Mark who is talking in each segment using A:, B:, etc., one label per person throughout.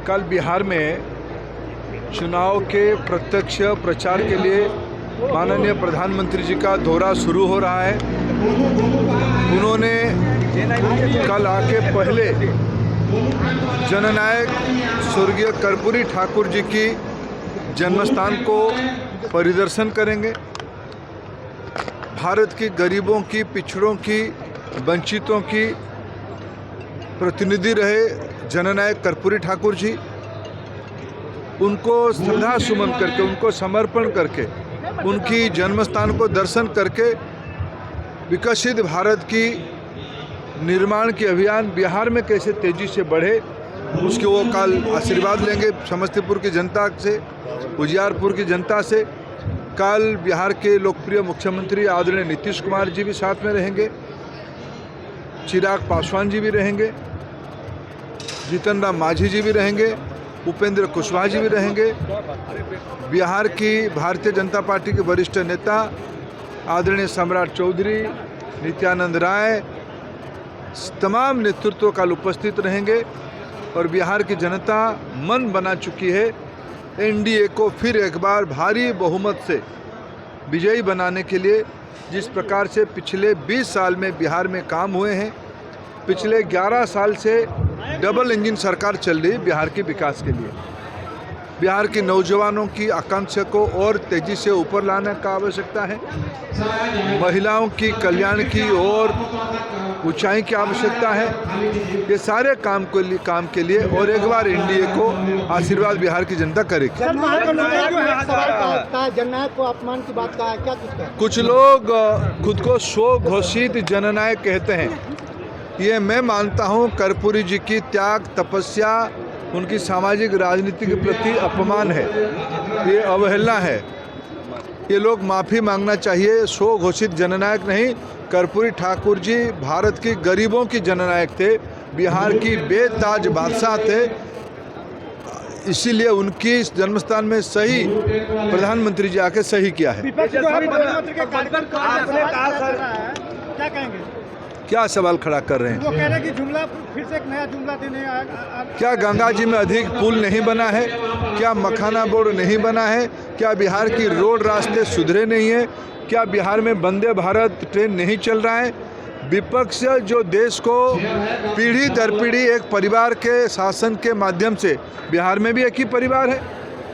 A: कल बिहार में चुनाव के प्रत्यक्ष प्रचार के लिए माननीय प्रधानमंत्री जी का दौरा शुरू हो रहा है। उन्होंने कल आके पहले जननायक स्वर्गीय कर्पूरी ठाकुर जी की जन्मस्थान को परिदर्शन करेंगे। भारत की गरीबों की, पिछड़ों की, वंचितों की प्रतिनिधि रहे जननायक कर्पूरी ठाकुर जी, उनको श्रद्धा सुमन करके, उनको समर्पण करके, उनकी जन्मस्थान को दर्शन करके विकसित भारत की निर्माण के अभियान बिहार में कैसे तेजी से बढ़े, उसके वो कल आशीर्वाद लेंगे समस्तीपुर की जनता से, उजियारपुर की जनता से। कल बिहार के लोकप्रिय मुख्यमंत्री आदरणीय नीतीश कुमार जी भी साथ में रहेंगे, चिराग पासवान जी भी रहेंगे, जीतन राम मांझी जी भी रहेंगे, उपेंद्र कुशवाहा जी भी रहेंगे। बिहार की भारतीय जनता पार्टी के वरिष्ठ नेता आदरणीय सम्राट चौधरी, नित्यानंद राय, तमाम नेतृत्व काल उपस्थित रहेंगे। और बिहार की जनता मन बना चुकी है एनडीए को फिर एक बार भारी बहुमत से विजयी बनाने के लिए। जिस प्रकार से पिछले 20 साल में बिहार में काम हुए हैं, पिछले 11 साल से डबल इंजन सरकार चल रही बिहार के विकास के लिए। बिहार के नौजवानों की आकांक्षा को और तेजी से ऊपर लाने का आवश्यकता है, महिलाओं की कल्याण की और ऊंचाई की आवश्यकता है। ये सारे काम के लिए और एक बार एनडीए को आशीर्वाद बिहार की जनता करेगी।
B: जननायक को अपमान की बात कहा है, क्या
A: कुछ लोग खुद को स्व घोषित जननायक कहते हैं। ये मैं मानता हूँ कर्पूरी जी की त्याग, तपस्या, उनकी सामाजिक राजनीति के प्रति अपमान है, ये अवहेलना है। ये लोग माफ़ी मांगना चाहिए। स्व घोषित जननायक नहीं, कर्पूरी ठाकुर जी भारत की गरीबों की जननायक थे, बिहार की बेताज बादशाह थे। इसीलिए उनकी जन्मस्थान में सही प्रधानमंत्री जी आके सही किया है।
B: क्या कहेंगे?
A: क्या सवाल खड़ा कर रहे हैं?
B: वो कह रहे हैं कि जुमला फिर से एक नया जुमला देने
A: क्या गंगा जी में अधिक पुल नहीं बना है? क्या मखाना बोर्ड नहीं बना है? क्या बिहार की रोड रास्ते सुधरे नहीं है? क्या बिहार में वंदे भारत ट्रेन नहीं चल रहा है? विपक्ष जो देश को पीढ़ी दर पीढ़ी एक परिवार के शासन के माध्यम से, बिहार में भी एक ही परिवार है,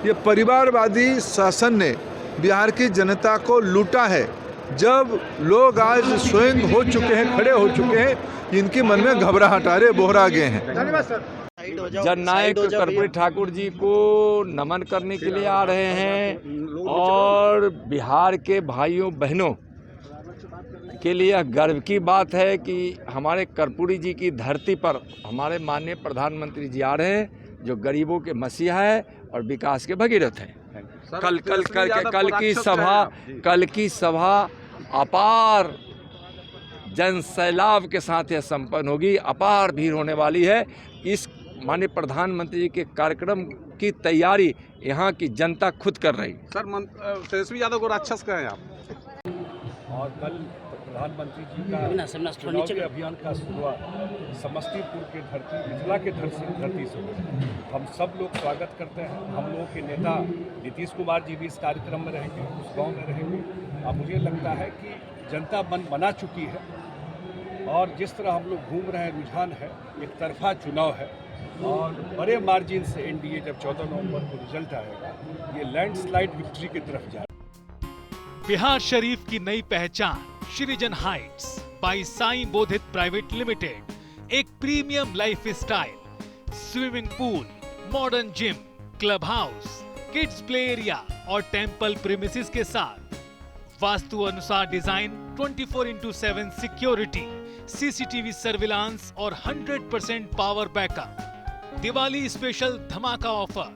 A: ये परिवारवादी शासन ने बिहार की जनता को लूटा है। जब लोग आज स्वयं हो चुके हैं, खड़े हो चुके हैं, इनके मन में घबराहट आ रहे, बोहरा गए हैं।
C: जननायक कर्पूरी ठाकुर जी को नमन करने के लिए आ रहे हैं और बिहार के भाइयों बहनों के लिए गर्व की बात है कि हमारे कर्पूरी जी की धरती पर हमारे माननीय प्रधानमंत्री जी आ रहे हैं, जो गरीबों के मसीहा है और विकास के भगीरथ हैं। कल की सभा अपार जन सैलाब के साथ यह संपन्न होगी। अपार भीड़ होने वाली है। इस माननीय प्रधानमंत्री जी के कार्यक्रम की तैयारी यहाँ की जनता खुद कर रही है।
D: सर, तेजस्वी यादव को राक्षस कहें आप। और कल प्रधानमंत्री जी का चुनाव के अभियान का शुरुआत समस्तीपुर के धरती, मिथिला के धरती से हुई। हम सब लोग स्वागत करते हैं। हम लोगों के नेता नीतीश कुमार जी भी इस कार्यक्रम में रहेंगे, उस गांव में रहेंगे। अब मुझे लगता है कि जनता मन बना चुकी है और जिस तरह हम लोग घूम रहे हैं, रुझान है, एक तरफा चुनाव है और बड़े मार्जिन से एनडीए जब 14 नवंबर को रिजल्ट आएगा, ये लैंडस्लाइड विक्ट्री की तरफ जा रहा है।
E: बिहार शरीफ की नई पहचान Srijan heights by Sai Bodhit private limited, एक premium lifestyle, swimming pool, modern gym, club house, kids play area और टेंपल प्रीमिसेस के साथ वास्तु अनुसार डिजाइन, 24/7 सिक्योरिटी, सीसीटीवी सर्विलांस और 100% पावर बैकअप। दिवाली स्पेशल धमाका ऑफर,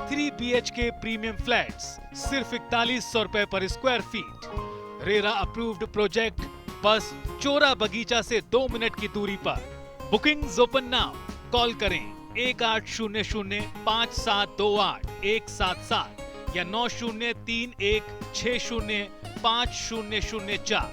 E: 3 BHK प्रीमियम फ्लैट्स सिर्फ 4100 रुपए पर square feet. RERA approved project, बस चोरा बगीचा से 2 मिनट की दूरी पर। Bookings open now. कॉल करें 1800-5728-177 या 9031605004।